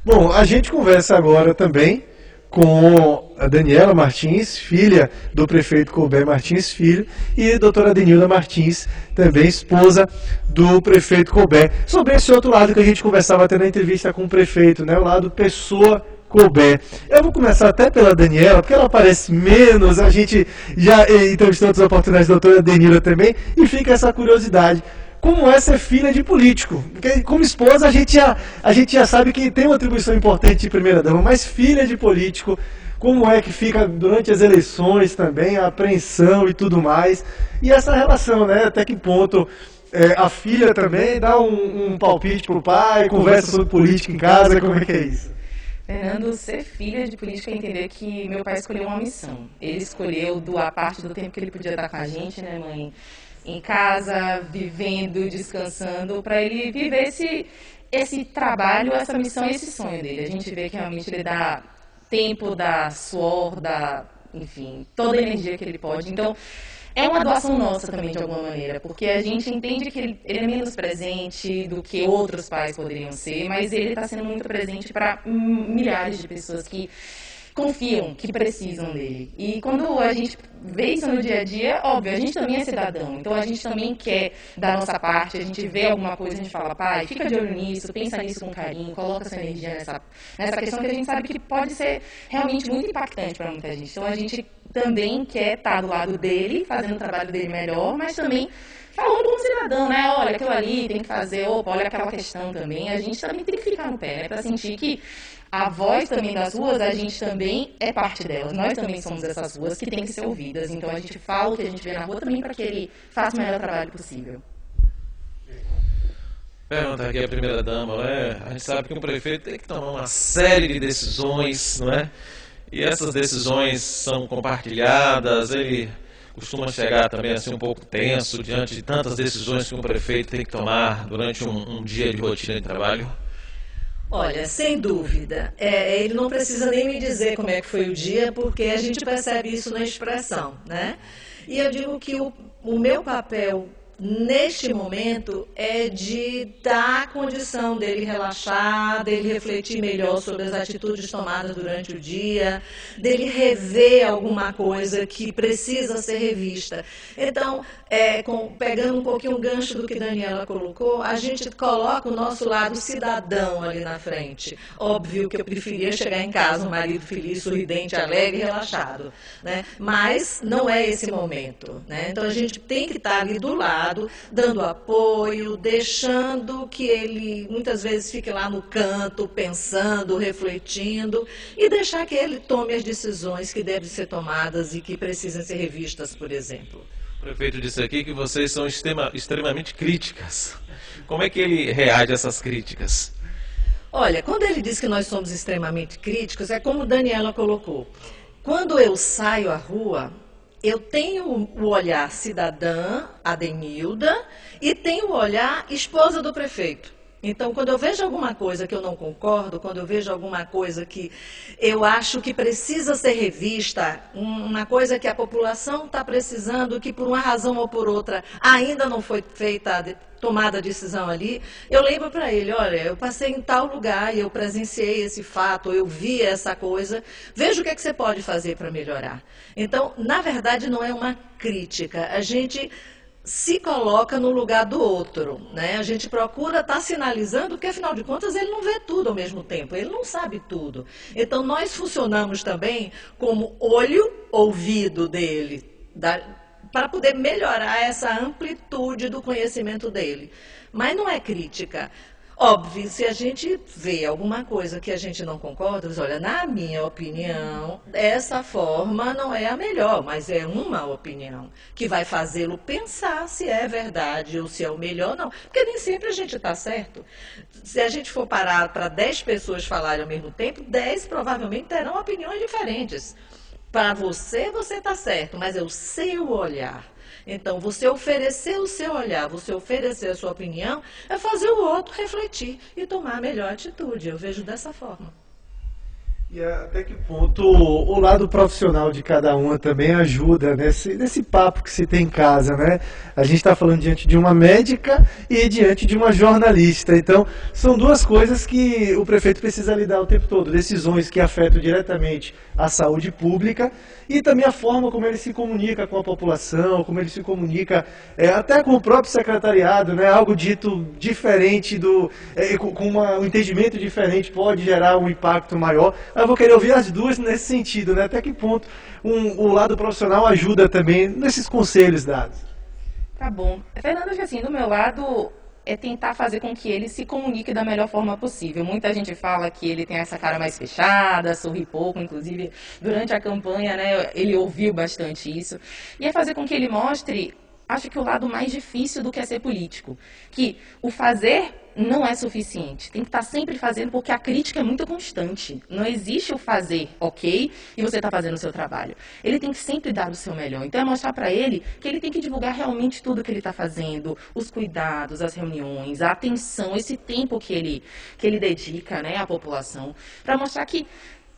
Bom, a gente conversa agora também com a Daniela Martins, filha do prefeito Colbert Martins Filho, e a doutora Adenilda Martins, também esposa do prefeito Colbert, sobre esse outro lado que a gente conversava até na entrevista com o prefeito, né, o lado pessoa Colbert. Eu vou começar até pela Daniela, porque ela aparece menos, a gente já entrevistou outras oportunidades da doutora Adenilda também, e fica essa curiosidade. Como é ser filha de político? Porque como esposa a gente já sabe que tem uma atribuição importante de primeira-dama, mas filha de político, como é que fica durante as eleições também, a apreensão e tudo mais. E essa relação, né? Até que ponto a filha também dá um palpite pro pai, conversa sobre política em casa, como é que é isso? Fernando, ser filha de político é entender que meu pai escolheu uma missão. Ele escolheu doar parte do tempo que ele podia estar com a gente, né, mãe? Em casa, vivendo, descansando, para ele viver esse trabalho, essa missão, esse sonho dele. A gente vê que realmente ele dá tempo, dá suor, dá, enfim, toda a energia que ele pode. Então, é uma doação nossa também, de alguma maneira, porque a gente entende que ele é menos presente do que outros pais poderiam ser, mas ele está sendo muito presente para milhares de pessoas que confiam, que precisam dele. E quando a gente vê isso no dia a dia, óbvio, a gente também é cidadão, então a gente também quer dar a nossa parte, a gente vê alguma coisa, a gente fala, pai, fica de olho nisso, pensa nisso com carinho, coloca sua energia nessa questão que a gente sabe que pode ser realmente muito impactante para muita gente. Então a gente também quer estar do lado dele, fazendo o trabalho dele melhor, mas também falando como cidadão, né? Olha, aquilo ali tem que fazer, opa, olha aquela questão também. A gente também tem que ficar no pé, né? Para sentir que a voz também das ruas, a gente também é parte delas. Nós também somos essas ruas que têm que ser ouvidas. Então a gente fala o que a gente vê na rua também para que ele faça o melhor trabalho possível. Pergunta aqui a primeira-dama, né? A gente sabe que um prefeito tem que tomar uma série de decisões, não é? E essas decisões são compartilhadas, ele costuma chegar também assim um pouco tenso diante de tantas decisões que um prefeito tem que tomar durante um dia de rotina de trabalho. Olha, sem dúvida, ele não precisa nem me dizer como é que foi o dia, porque a gente percebe isso na expressão, né? E eu digo que o meu papel neste momento é de dar a condição dele relaxar, dele refletir melhor sobre as atitudes tomadas durante o dia, dele rever alguma coisa que precisa ser revista. Então, pegando um pouquinho o gancho do que Daniela colocou, a gente coloca o nosso lado cidadão ali na frente. Óbvio que eu preferia chegar em casa, um marido feliz, sorridente, alegre, relaxado, né? Mas não é esse momento, né? Então a gente tem que estar ali do lado, dando apoio, deixando que ele muitas vezes fique lá no canto, pensando, refletindo, e deixar que ele tome as decisões que devem ser tomadas e que precisam ser revistas, por exemplo. O prefeito disse aqui que vocês são extremamente críticas. Como é que ele reage a essas críticas? Olha, quando ele diz que nós somos extremamente críticos, é como Daniela colocou. Quando eu saio à rua, eu tenho o olhar cidadã, Adenilda, e tenho o olhar esposa do prefeito. Então, quando eu vejo alguma coisa que eu não concordo, quando eu vejo alguma coisa que eu acho que precisa ser revista, uma coisa que a população está precisando, que por uma razão ou por outra ainda não foi feita, tomada a decisão ali, eu lembro para ele, olha, eu passei em tal lugar e eu presenciei esse fato, eu vi essa coisa, veja o que é que você pode fazer para melhorar. Então, na verdade, não é uma crítica, a gente se coloca no lugar do outro, né? A gente procura estar sinalizando, porque afinal de contas ele não vê tudo ao mesmo tempo, ele não sabe tudo. Então nós funcionamos também como olho, ouvido dele, para poder melhorar essa amplitude do conhecimento dele. Mas não é crítica. Óbvio, se a gente vê alguma coisa que a gente não concorda, olha, na minha opinião, essa forma não é a melhor, mas é uma opinião que vai fazê-lo pensar se é verdade ou se é o melhor, não. Porque nem sempre a gente está certo. Se a gente for parar para 10 pessoas falarem ao mesmo tempo, 10 provavelmente terão opiniões diferentes. Para você, você está certo, mas é o seu olhar. Então, você oferecer o seu olhar, você oferecer a sua opinião, é fazer o outro refletir e tomar a melhor atitude. Eu vejo dessa forma. E até que ponto o lado profissional de cada uma também ajuda nesse papo que se tem em casa, né? A gente está falando diante de uma médica e diante de uma jornalista. Então, são duas coisas que o prefeito precisa lidar o tempo todo. Decisões que afetam diretamente a saúde pública e também a forma como ele se comunica com a população, como ele se comunica até com o próprio secretariado, né? Algo dito diferente, um entendimento diferente pode gerar um impacto maior. Eu vou querer ouvir as duas nesse sentido, né? Até que ponto o lado profissional ajuda também nesses conselhos dados. Tá bom. Fernando, assim, do meu lado, é tentar fazer com que ele se comunique da melhor forma possível. Muita gente fala que ele tem essa cara mais fechada, sorri pouco, inclusive durante a campanha, né, ele ouviu bastante isso. E é fazer com que ele mostre, acho que o lado mais difícil do que é ser político, que o fazer não é suficiente. Tem que estar sempre fazendo, porque a crítica é muito constante. Não existe o fazer, ok, e você está fazendo o seu trabalho. Ele tem que sempre dar o seu melhor. Então é mostrar para ele que ele tem que divulgar realmente tudo que ele está fazendo, os cuidados, as reuniões, a atenção, esse tempo que ele dedica, né, à população, para mostrar que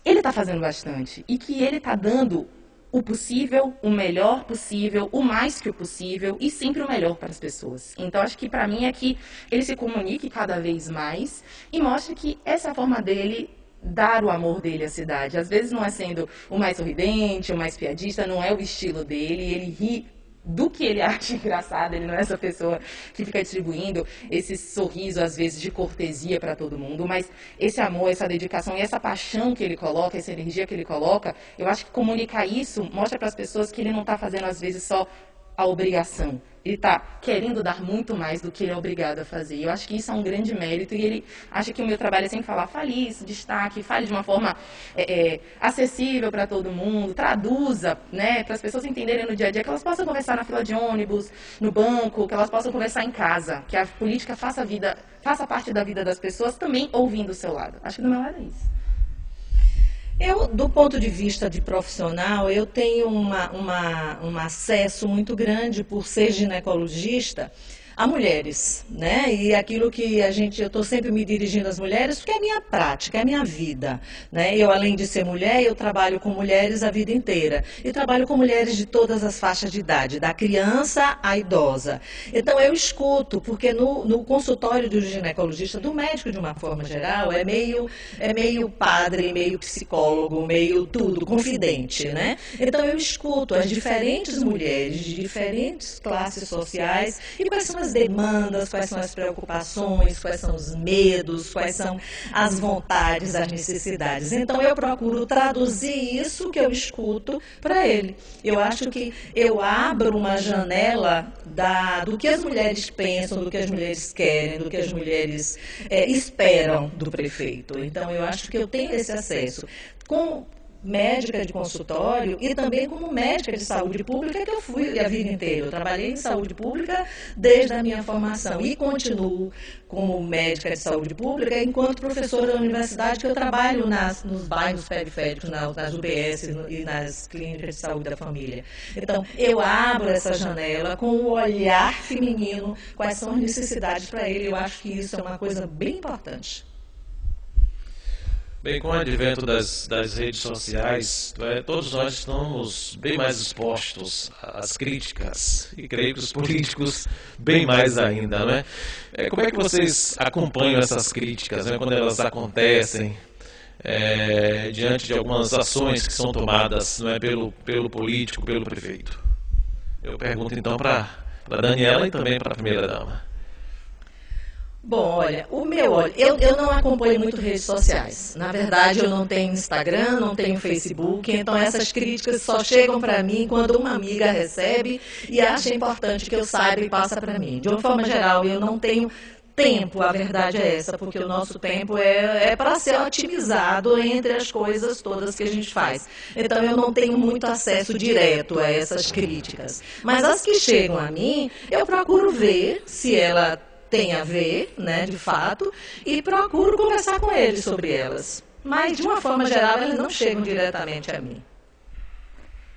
ele está fazendo bastante e que ele está dando o possível, o melhor possível, o mais que o possível e sempre o melhor para as pessoas. Então, acho que para mim é que ele se comunique cada vez mais e mostre que essa é a forma dele dar o amor dele à cidade. Às vezes não é sendo o mais sorridente, o mais piadista, não é o estilo dele, ele ri do que ele acha engraçado, ele não é essa pessoa que fica distribuindo esse sorriso, às vezes, de cortesia para todo mundo, mas esse amor, essa dedicação e essa paixão que ele coloca, essa energia que ele coloca, eu acho que comunicar isso mostra para as pessoas que ele não está fazendo, às vezes, só a obrigação. Ele está querendo dar muito mais do que ele é obrigado a fazer. Eu acho que isso é um grande mérito e ele acha que o meu trabalho é sempre falar, fale isso, destaque, fale de uma forma acessível para todo mundo, traduza, né, para as pessoas entenderem no dia a dia, que elas possam conversar na fila de ônibus, no banco, que elas possam conversar em casa, que a política faça parte da vida das pessoas também ouvindo o seu lado. Acho que do meu lado é isso. Eu, do ponto de vista de profissional, eu tenho um acesso muito grande por ser ginecologista a mulheres, né? E aquilo que eu estou sempre me dirigindo às mulheres, porque é a minha prática, é a minha vida, né? Eu, além de ser mulher, eu trabalho com mulheres a vida inteira. E trabalho com mulheres de todas as faixas de idade, da criança à idosa. Então, eu escuto, porque no consultório do ginecologista, do médico de uma forma geral, é meio padre, meio psicólogo, meio tudo, confidente, né? Então, eu escuto as diferentes mulheres de diferentes classes sociais e quais são as demandas, quais são as preocupações, quais são os medos, quais são as vontades, as necessidades. Então, eu procuro traduzir isso que eu escuto para ele. Eu acho que eu abro uma janela do que as mulheres pensam, do que as mulheres querem, do que as mulheres esperam do prefeito. Então, eu acho que eu tenho esse acesso. Com médica de consultório e também como médica de saúde pública, que eu fui a vida inteira. Eu trabalhei em saúde pública desde a minha formação e continuo como médica de saúde pública enquanto professora da universidade, que eu trabalho nos bairros periféricos, nas UBS e nas clínicas de saúde da família. Então, eu abro essa janela com o olhar feminino, quais são as necessidades para ele. Eu acho que isso é uma coisa bem importante. Bem, com o advento das redes sociais, todos nós estamos bem mais expostos às críticas, e creio que os políticos bem mais ainda, né? Como é que vocês acompanham essas críticas, né, quando elas acontecem, diante de algumas ações que são tomadas, não é, pelo político, pelo prefeito? Eu pergunto então para a Daniela e também para a primeira-dama. Bom, olha, eu não acompanho muito redes sociais. Na verdade, eu não tenho Instagram, não tenho Facebook, então essas críticas só chegam para mim quando uma amiga recebe e acha importante que eu saiba e passa para mim. De uma forma geral, eu não tenho tempo, a verdade é essa, porque o nosso tempo é para ser otimizado entre as coisas todas que a gente faz. Então, eu não tenho muito acesso direto a essas críticas. Mas as que chegam a mim, eu procuro ver se ela tem a ver, né, de fato, e procuro conversar com eles sobre elas. Mas, de uma forma geral, elas não chegam diretamente a mim.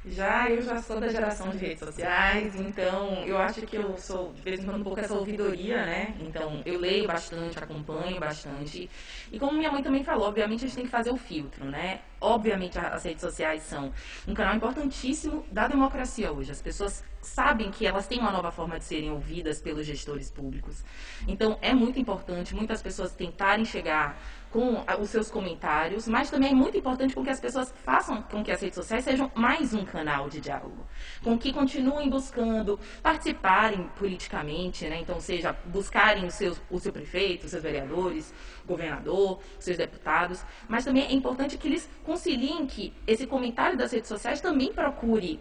Eu já sou da geração de redes sociais, então eu acho que eu sou, de vez em quando, um pouco essa ouvidoria, né? Então eu leio bastante, acompanho bastante. E como minha mãe também falou, obviamente a gente tem que fazer o filtro, né? Obviamente as redes sociais são um canal importantíssimo da democracia hoje. As pessoas sabem que elas têm uma nova forma de serem ouvidas pelos gestores públicos. Então é muito importante muitas pessoas tentarem chegar com os seus comentários, mas também é muito importante com que as pessoas façam com que as redes sociais sejam mais um canal de diálogo, com que continuem buscando participarem politicamente, né? Então, seja buscarem o seu prefeito, os seus vereadores, governador, os seus deputados, mas também é importante que eles conciliem que esse comentário das redes sociais também procure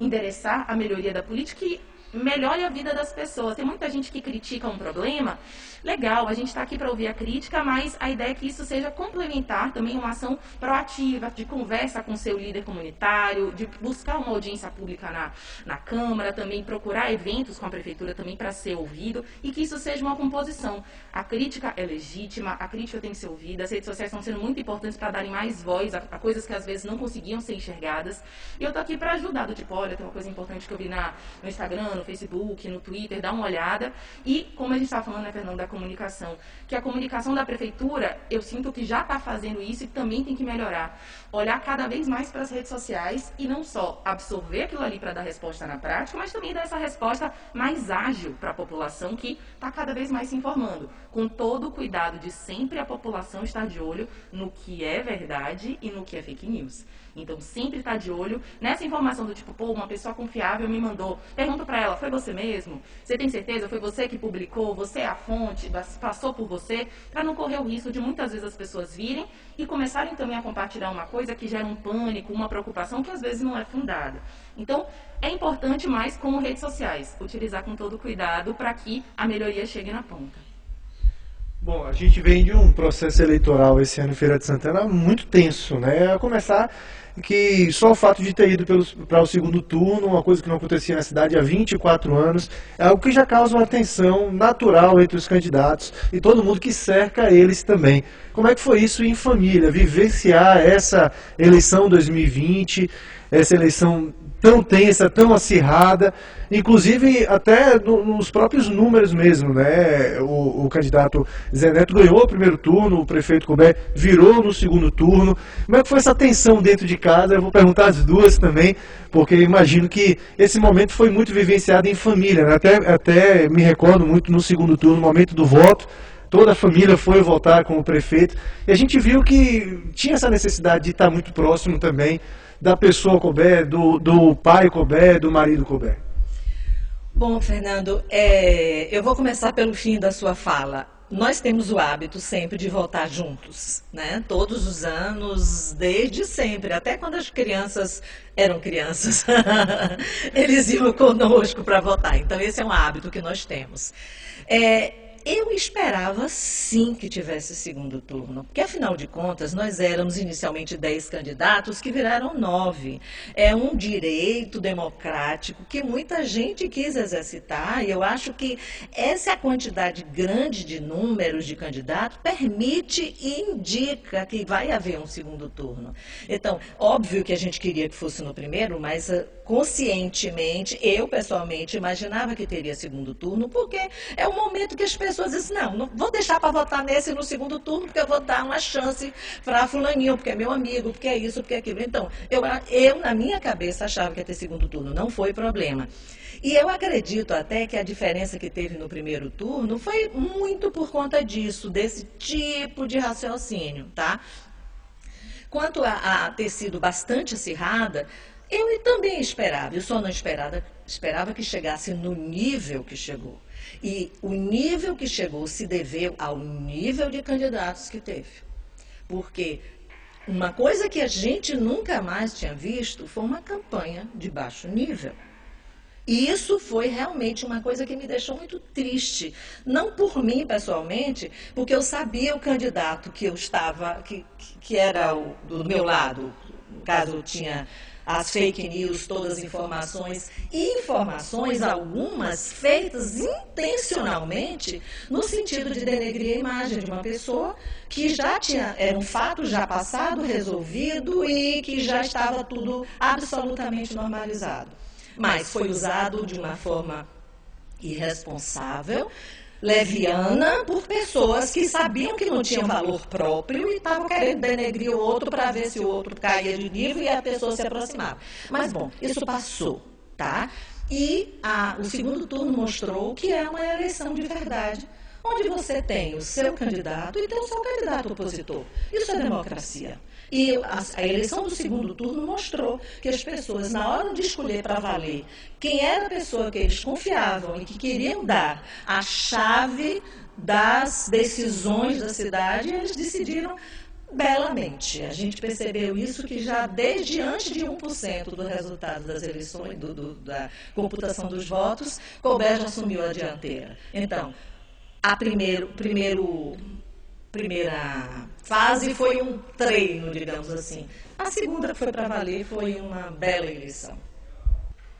endereçar a melhoria da política e melhore a vida das pessoas. Tem muita gente que critica um problema. Legal, a gente está aqui para ouvir a crítica, mas a ideia é que isso seja complementar também uma ação proativa, de conversa com seu líder comunitário, de buscar uma audiência pública na Câmara, também procurar eventos com a Prefeitura também para ser ouvido, e que isso seja uma composição. A crítica é legítima, a crítica tem que ser ouvida, as redes sociais estão sendo muito importantes para darem mais voz a coisas que às vezes não conseguiam ser enxergadas, e eu estou aqui para ajudar, do tipo, olha, tem uma coisa importante que eu vi no Instagram, no Facebook, no Twitter, dá uma olhada. E como a gente estava falando, né, Fernando, da comunicação, que a comunicação da Prefeitura, eu sinto que já está fazendo isso e também tem que melhorar. Olhar cada vez mais para as redes sociais e não só absorver aquilo ali para dar resposta na prática, mas também dar essa resposta mais ágil para a população que está cada vez mais se informando, com todo o cuidado de sempre a população estar de olho no que é verdade e no que é fake news. Então, sempre estar de olho nessa informação do tipo, pô, uma pessoa confiável me mandou. Pergunta para ela, foi você mesmo? Você tem certeza? Foi você que publicou? Você é a fonte? Passou por você? Para não correr o risco de muitas vezes as pessoas virem e começarem também a compartilhar uma coisa que gera um pânico, uma preocupação que às vezes não é fundada. Então, é importante mais como redes sociais, utilizar com todo cuidado para que a melhoria chegue na ponta. Bom, a gente vem de um processo eleitoral esse ano em Feira de Santana muito tenso, né? A começar que só o fato de ter ido para o segundo turno, uma coisa que não acontecia na cidade há 24 anos, é algo que já causa uma tensão natural entre os candidatos e todo mundo que cerca eles também. Como é que foi isso em família, vivenciar essa eleição 2020, essa eleição tão tensa, tão acirrada, inclusive até nos próprios números mesmo, né? O candidato Zé Neto ganhou o primeiro turno, o prefeito Couber virou no segundo turno. Como é que foi essa tensão dentro de casa? Eu vou perguntar as duas também, porque imagino que esse momento foi muito vivenciado em família, né? Até me recordo muito no segundo turno, no momento do voto, toda a família foi votar com o prefeito, e a gente viu que tinha essa necessidade de estar muito próximo também da pessoa Couber, do pai Couber, do marido Couber. Bom, Fernando, eu vou começar pelo fim da sua fala. Nós temos o hábito sempre de votar juntos, né? Todos os anos, desde sempre, até quando as crianças eram crianças, eles iam conosco para votar. Então, esse é um hábito que nós temos. Eu esperava sim que tivesse segundo turno, porque afinal de contas nós éramos inicialmente 10 candidatos que viraram 9. É um direito democrático que muita gente quis exercitar, e eu acho que essa quantidade grande de números de candidatos permite e indica que vai haver um segundo turno. Então, óbvio que a gente queria que fosse no primeiro, mas conscientemente, eu pessoalmente imaginava que teria segundo turno, porque é o momento que as pessoas dizem, não vou deixar para votar nesse no segundo turno, porque eu vou dar uma chance para fulaninho, porque é meu amigo, porque é isso, porque é aquilo. Então, eu na minha cabeça achava que ia ter segundo turno, não foi problema. E eu acredito até que a diferença que teve no primeiro turno foi muito por conta disso, desse tipo de raciocínio, tá? Quanto a ter sido bastante acirrada, eu também esperava, eu só não esperava que chegasse no nível que chegou. E o nível que chegou se deveu ao nível de candidatos que teve. Porque uma coisa que a gente nunca mais tinha visto foi uma campanha de baixo nível. E isso foi realmente uma coisa que me deixou muito triste. Não por mim, pessoalmente, porque eu sabia o candidato que eu estava, que era do meu lado, no caso tinha as fake news, todas as informações, e informações algumas feitas intencionalmente no sentido de denegrir a imagem de uma pessoa que já tinha, era um fato já passado, resolvido e que já estava tudo absolutamente normalizado. Mas foi usado de uma forma irresponsável, leviana, por pessoas que sabiam que não tinham valor próprio e estavam querendo denegrir o outro para ver se o outro caía de nível e a pessoa se aproximava. Mas, bom, isso passou, tá? E o segundo turno mostrou que é uma eleição de verdade, onde você tem o seu candidato e tem o seu candidato opositor. Isso é democracia. E a eleição do segundo turno mostrou que as pessoas, na hora de escolher para valer quem era a pessoa que eles confiavam e que queriam dar a chave das decisões da cidade, eles decidiram belamente. A gente percebeu isso que já desde antes de 1% do resultado das eleições, da computação dos votos, Colbert já assumiu a dianteira. Então, a primeira fase foi um treino, digamos assim. A segunda, que foi para valer, foi uma bela eleição.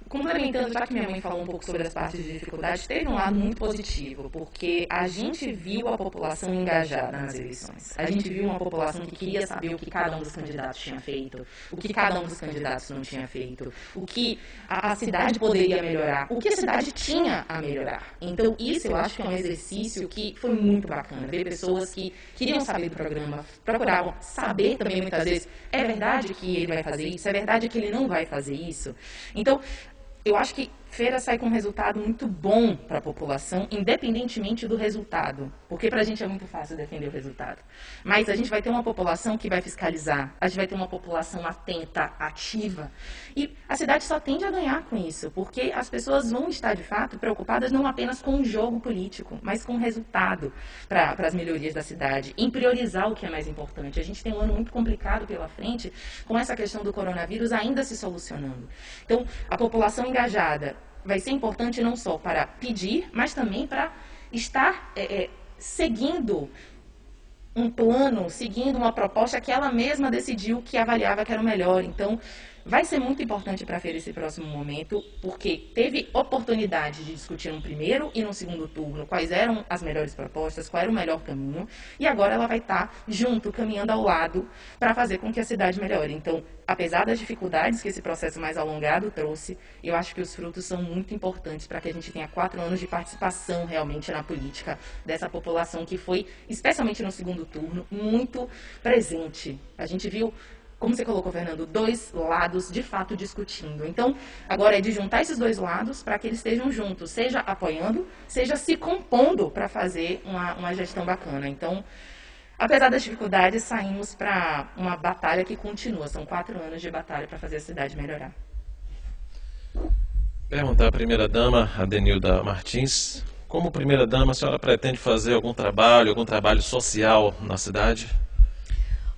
Complementando, já que minha mãe falou um pouco sobre as partes de dificuldade, teve um lado muito positivo, porque a gente viu a população engajada nas eleições. A gente viu uma população que queria saber o que cada um dos candidatos tinha feito, o que cada um dos candidatos não tinha feito, o que a cidade poderia melhorar, o que a cidade tinha a melhorar. Então, isso eu acho que é um exercício que foi muito bacana, ver pessoas que queriam saber do programa, procuravam saber também muitas vezes, é verdade que ele vai fazer isso, é verdade que ele não vai fazer isso. Então, eu acho que Feira sai com um resultado muito bom para a população, independentemente do resultado. Porque para a gente é muito fácil defender o resultado. Mas a gente vai ter uma população que vai fiscalizar, a gente vai ter uma população atenta, ativa. E a cidade só tende a ganhar com isso, porque as pessoas vão estar, de fato, preocupadas não apenas com o jogo político, mas com o resultado para as melhorias da cidade, em priorizar o que é mais importante. A gente tem um ano muito complicado pela frente, com essa questão do coronavírus ainda se solucionando. Então, a população engajada vai ser importante não só para pedir, mas também para estar seguindo um plano, seguindo uma proposta que ela mesma decidiu que avaliava que era o melhor. Então, vai ser muito importante para a Feira esse próximo momento, porque teve oportunidade de discutir no primeiro e no segundo turno quais eram as melhores propostas, qual era o melhor caminho, e agora ela vai estar junto, caminhando ao lado, para fazer com que a cidade melhore. Então, apesar das dificuldades que esse processo mais alongado trouxe, eu acho que os frutos são muito importantes para que a gente tenha 4 anos de participação realmente na política dessa população que foi, especialmente no segundo turno, muito presente. A gente viu, como você colocou, Fernando, 2 lados de fato discutindo. Então, agora é de juntar esses 2 lados para que eles estejam juntos, seja apoiando, seja se compondo para fazer uma gestão bacana. Então, apesar das dificuldades, saímos para uma batalha que continua. São 4 anos de batalha para fazer a cidade melhorar. Perguntar à primeira-dama, Adenilda Martins, como primeira-dama, a senhora pretende fazer algum trabalho social na cidade?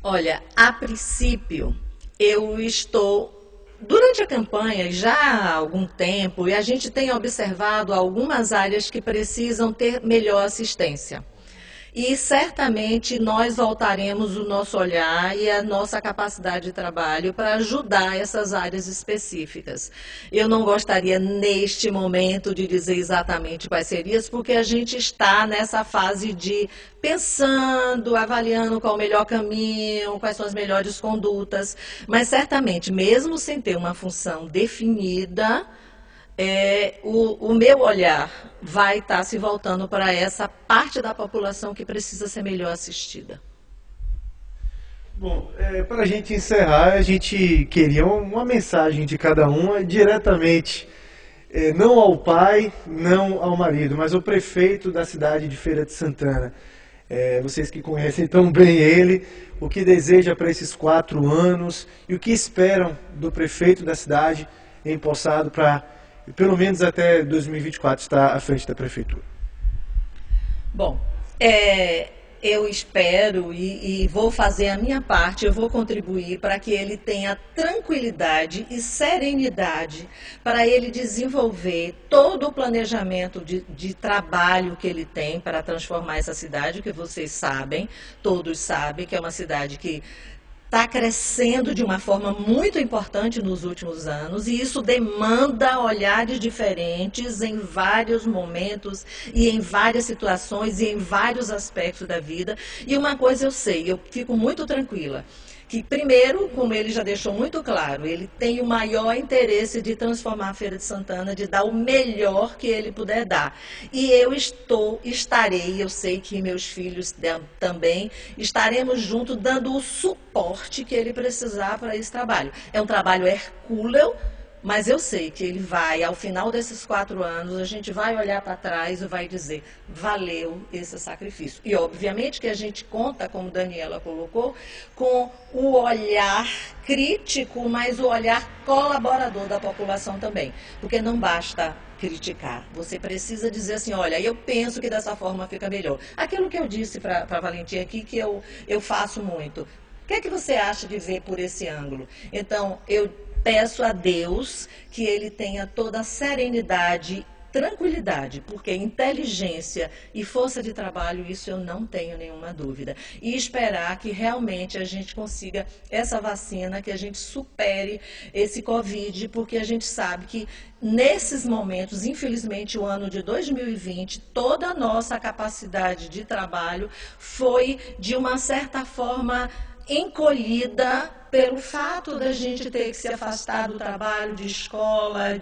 Olha, a princípio, eu estou, durante a campanha, já há algum tempo, e a gente tem observado algumas áreas que precisam ter melhor assistência. E certamente nós voltaremos o nosso olhar e a nossa capacidade de trabalho para ajudar essas áreas específicas. Eu não gostaria neste momento de dizer exatamente quais seriam, porque a gente está nessa fase de pensando, avaliando qual o melhor caminho, quais são as melhores condutas, mas certamente, mesmo sem ter uma função definida, o meu olhar vai estar se voltando para essa parte da população que precisa ser melhor assistida. Bom, para a gente encerrar, a gente queria uma mensagem de cada um diretamente, não ao pai, não ao marido, mas ao prefeito da cidade de Feira de Santana. Vocês que conhecem tão bem ele, o que deseja para esses 4 anos e o que esperam do prefeito da cidade empossado para pelo menos até 2024 estar à frente da prefeitura. Bom, eu espero e vou fazer a minha parte, eu vou contribuir para que ele tenha tranquilidade e serenidade para ele desenvolver todo o planejamento de trabalho que ele tem para transformar essa cidade, que vocês sabem, todos sabem, que é uma cidade que está crescendo de uma forma muito importante nos últimos anos e isso demanda olhares diferentes em vários momentos e em várias situações e em vários aspectos da vida. E uma coisa eu sei, eu fico muito tranquila, que primeiro, como ele já deixou muito claro, ele tem o maior interesse de transformar a Feira de Santana, de dar o melhor que ele puder dar. E eu estarei, eu sei que meus filhos também, estaremos juntos dando o suporte que ele precisar para esse trabalho. É um trabalho hercúleo, mas eu sei que ele vai, ao final desses 4 anos, a gente vai olhar para trás e vai dizer, valeu esse sacrifício. E obviamente que a gente conta, como Daniela colocou, com o olhar crítico, mas o olhar colaborador da população também. Porque não basta criticar, você precisa dizer assim, olha, eu penso que dessa forma fica melhor. Aquilo que eu disse para a Valentina aqui, que eu faço muito. O que é que você acha de ver por esse ângulo? Então, eu peço a Deus que ele tenha toda a serenidade, tranquilidade, porque inteligência e força de trabalho, isso eu não tenho nenhuma dúvida. E esperar que realmente a gente consiga essa vacina, que a gente supere esse Covid, porque a gente sabe que nesses momentos, infelizmente, o ano de 2020, toda a nossa capacidade de trabalho foi, de uma certa forma, encolhida pelo fato da gente ter que se afastar do trabalho, de escola,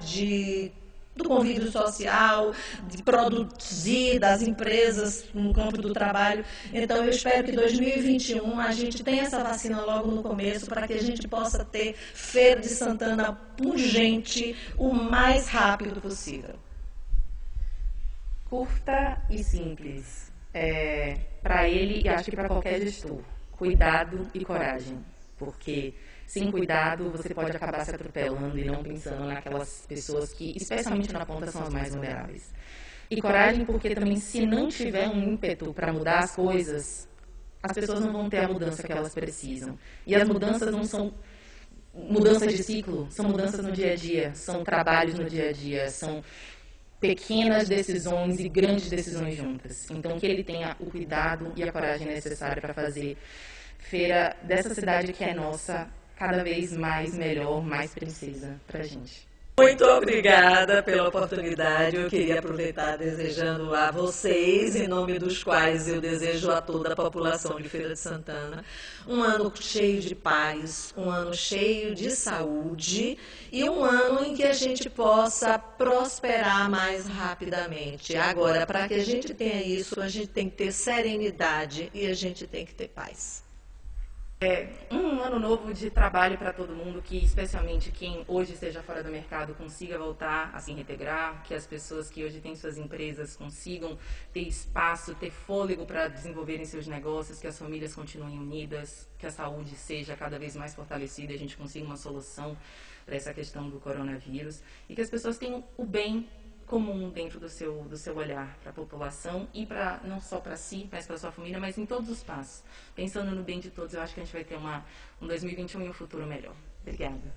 do convívio social, de produzir, das empresas no campo do trabalho. Então, eu espero que em 2021 a gente tenha essa vacina logo no começo, para que a gente possa ter Feira de Santana pungente o mais rápido possível. Curta e simples. Para ele e acho que para qualquer gestor. Cuidado e coragem, porque sem cuidado você pode acabar se atropelando e não pensando naquelas pessoas que, especialmente na ponta, são as mais vulneráveis. E coragem porque também, se não tiver um ímpeto para mudar as coisas, as pessoas não vão ter a mudança que elas precisam. E as mudanças não são mudanças de ciclo, são mudanças no dia a dia, são trabalhos no dia a dia, são pequenas decisões e grandes decisões juntas. Então, que ele tenha o cuidado e a coragem necessária para fazer feira dessa cidade que é nossa, cada vez mais melhor, mais princesa para a gente. Muito obrigada pela oportunidade. Eu queria aproveitar desejando a vocês, em nome dos quais eu desejo a toda a população de Feira de Santana, um ano cheio de paz, um ano cheio de saúde e um ano em que a gente possa prosperar mais rapidamente. Agora, para que a gente tenha isso, a gente tem que ter serenidade e a gente tem que ter paz. Um ano novo de trabalho para todo mundo, que especialmente quem hoje esteja fora do mercado consiga voltar a se reintegrar, que as pessoas que hoje têm suas empresas consigam ter espaço, ter fôlego para desenvolverem seus negócios, que as famílias continuem unidas, que a saúde seja cada vez mais fortalecida e a gente consiga uma solução para essa questão do coronavírus e que as pessoas tenham o bem comum dentro do seu olhar para a população e para não só para si, mas para sua família, mas em todos os passos. Pensando no bem de todos, eu acho que a gente vai ter um 2021 e um futuro melhor. Obrigada.